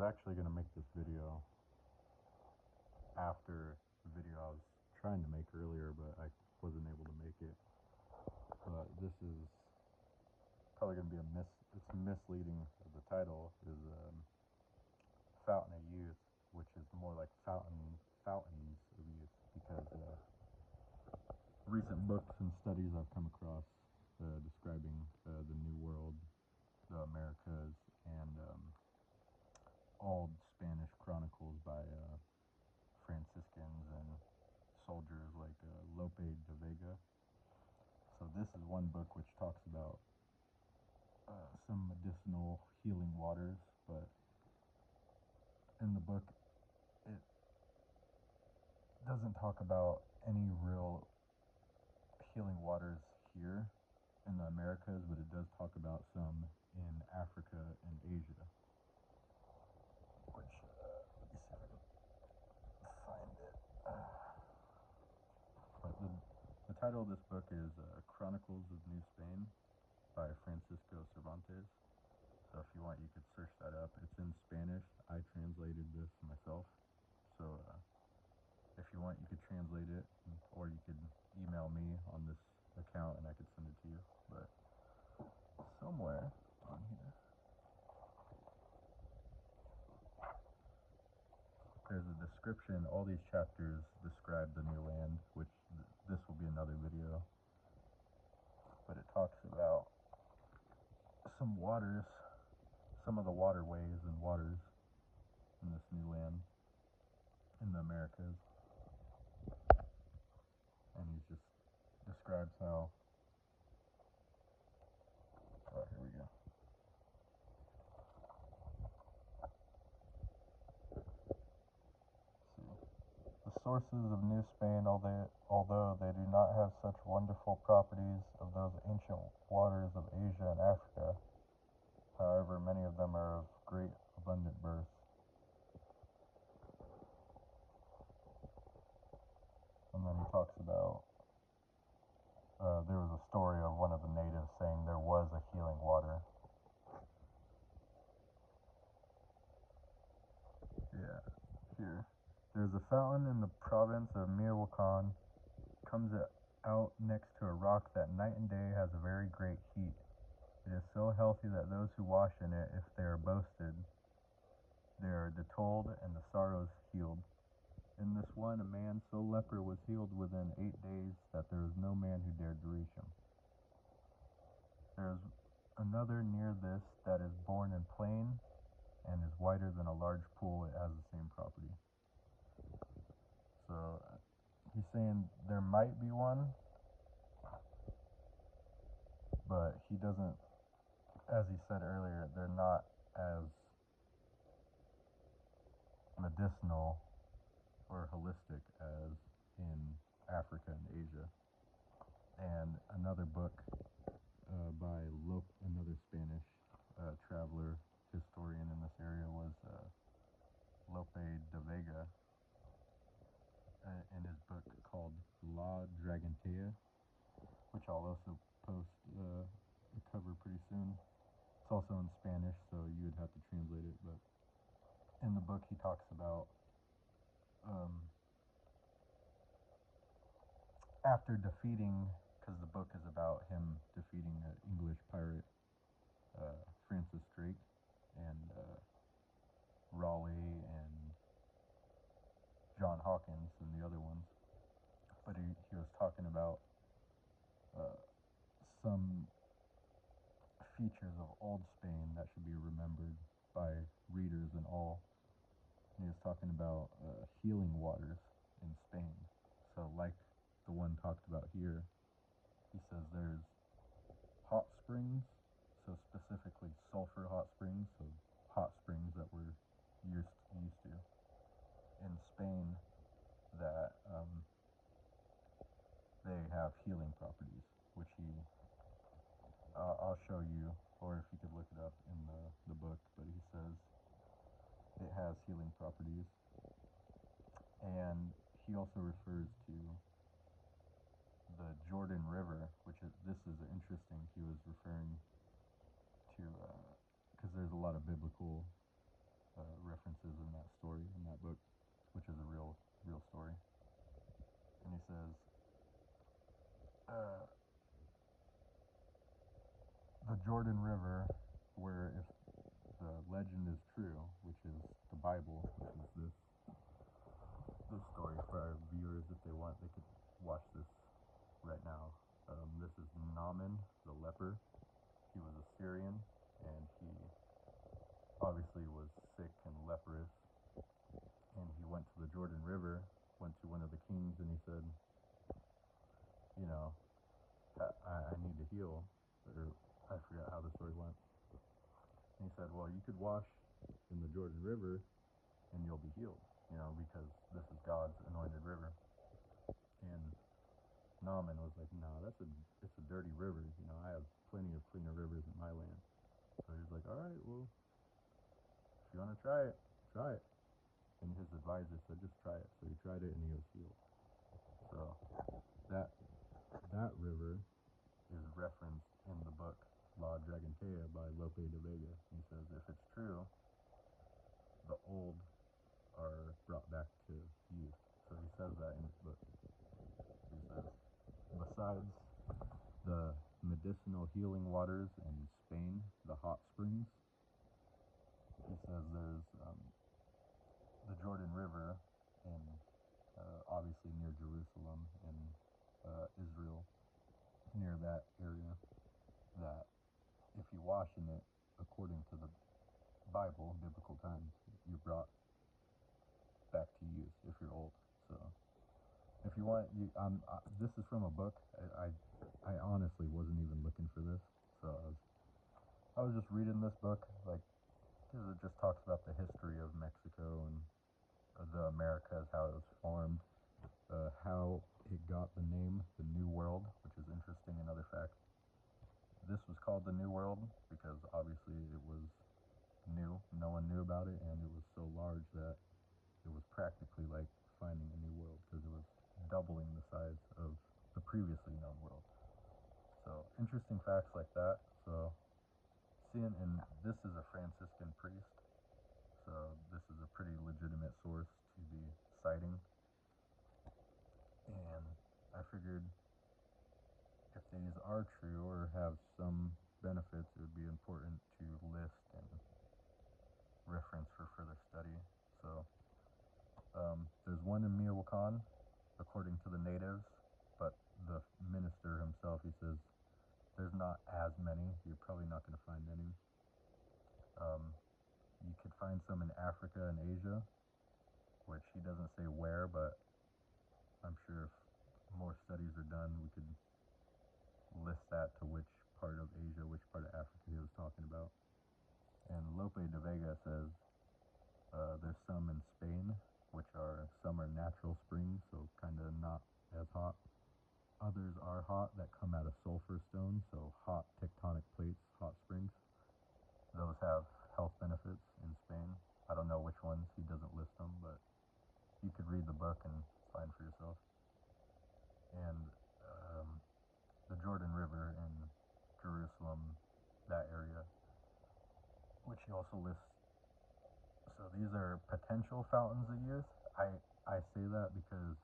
actually going to make this video after the video I was trying to make earlier, but I wasn't able to make it. But this is probably going to be it's misleading. The title is Fountain of Youth, which is more like fountains of youth, because recent books and studies I've come across describing the New World, the Americas, and old Spanish chronicles by Franciscans and soldiers like Lope de Vega. So this is one book which talks about some medicinal healing waters, but in the book it doesn't talk about any real healing waters here in the Americas, but it does talk about some in Africa and Asia, which let me see if I can find it. But the title of this book is Chronicles of New Spain by Francisco Cervantes. So if you want, you could search that up. It's in Spanish. I translated this myself. So if you want, you could translate it, or you could email me on this account and I could send it to you. But somewhere on here, there's a description. All these chapters describe the new land, which this will be another video. But it talks about some waters, some of the waterways and waters in this new land in the Americas. And he just describes how, oh, here we go. Let's see. The sources of New Spain, although they do not have such wonderful properties of those ancient waters of Asia and Africa, however, many of them are of great abundant birth. And then he talks about, there was a story of one of the natives saying there was a healing water. Yeah, here. There's a fountain in the province of Michoacan, comes out next to a rock that night and day has a very great heat. It is so healthy that those who wash in it, if they are boasted, they are detolled and the sorrows healed. In this one, a man so leper was healed within 8 days that there was no man who dared to reach him. There is another near this that is born in plain and is wider than a large pool. It has the same property. So he's saying there might be one, but he doesn't, as he said earlier, they're not as medicinal or holistic as in Africa and Asia. And another book by another Spanish traveler, historian in this area, was Lope de Vega, in his book called La Dragontea, which I'll also post a cover pretty soon. It's also in Spanish, so you would have to translate it, but in the book he talks about after defeating, because the book is about him defeating an English pirate, Francis Drake, and Raleigh and John Hawkins and the other ones. But he was talking about some features of old Spain that should be remembered by readers and all. And he was talking about healing waters in Spain. So like the one talked about here, he says there's hot springs, so specifically sulfur hot springs, so hot springs that we're used to in Spain, that they have healing properties, which I'll show you, or if you could look it up in the book, but he says it has healing properties. And he also refers to the Jordan River, this is interesting. He was referring to, because there's a lot of biblical references in that story, in that book, which is a real story. And he says, the Jordan River, where if the legend is true, which is the Bible, which is this story for our viewers, if they want, they could watch this right now. This is Naaman, the leper. He was a Syrian, and he obviously was sick and leprous, and he went to the Jordan River, went to one of the kings, and he said, you know, I need to heal, or I forgot how the story went. And he said, well, you could wash in the Jordan River and you'll be healed, you know, because this is God's anointed river. And Naaman was like, no, it's a dirty river, you know, I have plenty of cleaner rivers in my land. So he's like, all right, well, if you want to try it, try it. And his advisor said, just try it. So he tried it and he was healed. So that river is referenced in the book La Dragontea by Lope de Vega. He says, if it's true, the old are brought back to youth. So he says that in his book. He says, besides the medicinal healing waters in Spain, the hot springs, he says there's the Jordan River in obviously near Jerusalem in Israel, near that area, that if you wash in it, according to the Bible, biblical times, you're brought back to youth if you're old. So if you want, this is from a book. I honestly wasn't even looking for this, so I was just reading this book, like, because it just talks about the history of Mexico and the Americas, how it was formed, how it got the name, the New World, which is interesting. Another fact, this was called the New World because obviously it was new. No one knew about it, and it was so large that it was practically like finding a new world because it was doubling the size of the previously known world. So interesting facts like that. So seeing, and this is a Franciscan priest, so this is a pretty legitimate source to be citing. And I figured if these are true or have some benefits, it would be important to list and reference for further study. So there's one in Michoacan, according to the natives, but the minister himself, he says, there's not as many. You're probably not going to find any. You could find some in Africa and Asia, which he doesn't say where, but I'm sure if more studies are done, we could list that to which part of Asia, which part of Africa he was talking about. And Lope de Vega says there's some in Spain, which some are natural springs, so kind of not as hot. Others are hot that come out of sulfur stone, so hot tectonic plates, hot springs. Those have health benefits in Spain. I don't know which ones, he doesn't list them, but you could read the book and find for yourself. And the Jordan River in Jerusalem, that area, which he also lists. So these are potential fountains of youth. I say that because,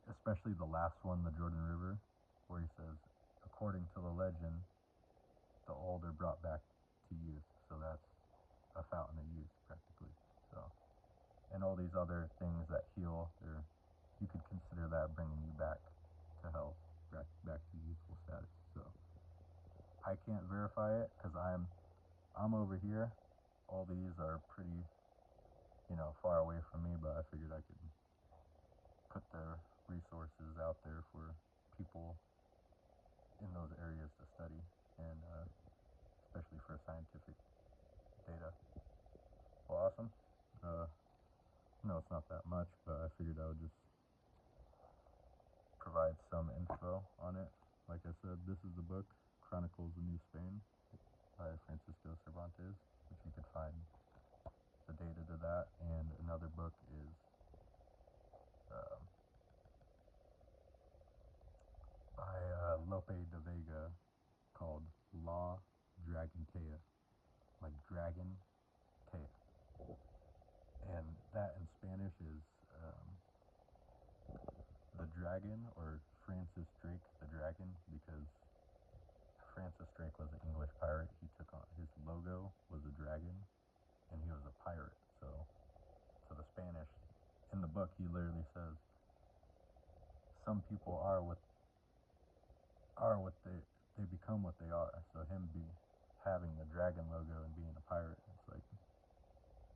especially the last one, the Jordan River, where he says, according to the legend, the old are brought back to youth. So that's a fountain of youth, practically. So, and all these other things that heal, you could consider that bringing you back to health, back to youthful status. So I can't verify it because I'm over here. All these are pretty, far away from me, but I figured I could put the resources out there for people in those areas to study, and especially for scientific data. Well, awesome. No, it's not that much, but I figured I would just provide some info on it. Like I said, this is the book, Chronicles of New Spain by Francisco Cervantes, which you could find the data to that. And another book is by Lope de Vega called La Dragontea, like Dragon Tea. Spanish is the dragon, or Francis Drake the Dragon, because Francis Drake was an English pirate. He took on, his logo was a dragon, and he was a pirate. So the Spanish, in the book, he literally says, some people are what they become what they are. So him having the dragon logo and being a pirate, it's like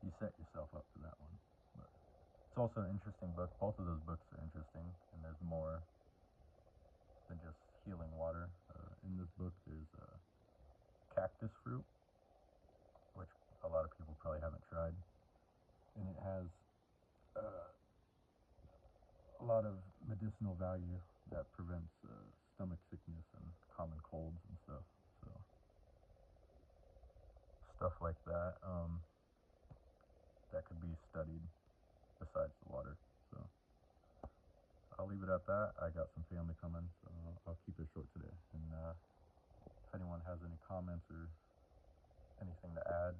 you set yourself up for that one. But it's also an interesting book. Both of those books are interesting, and there's more than just healing water. In this book, there's cactus fruit, which a lot of people probably haven't tried, and it has a lot of medicinal value that prevents stomach sickness and common colds and stuff. So stuff like that, that could be studied besides the water. So I'll leave it at that. I got some family coming, so I'll keep it short today. And if anyone has any comments or anything to add,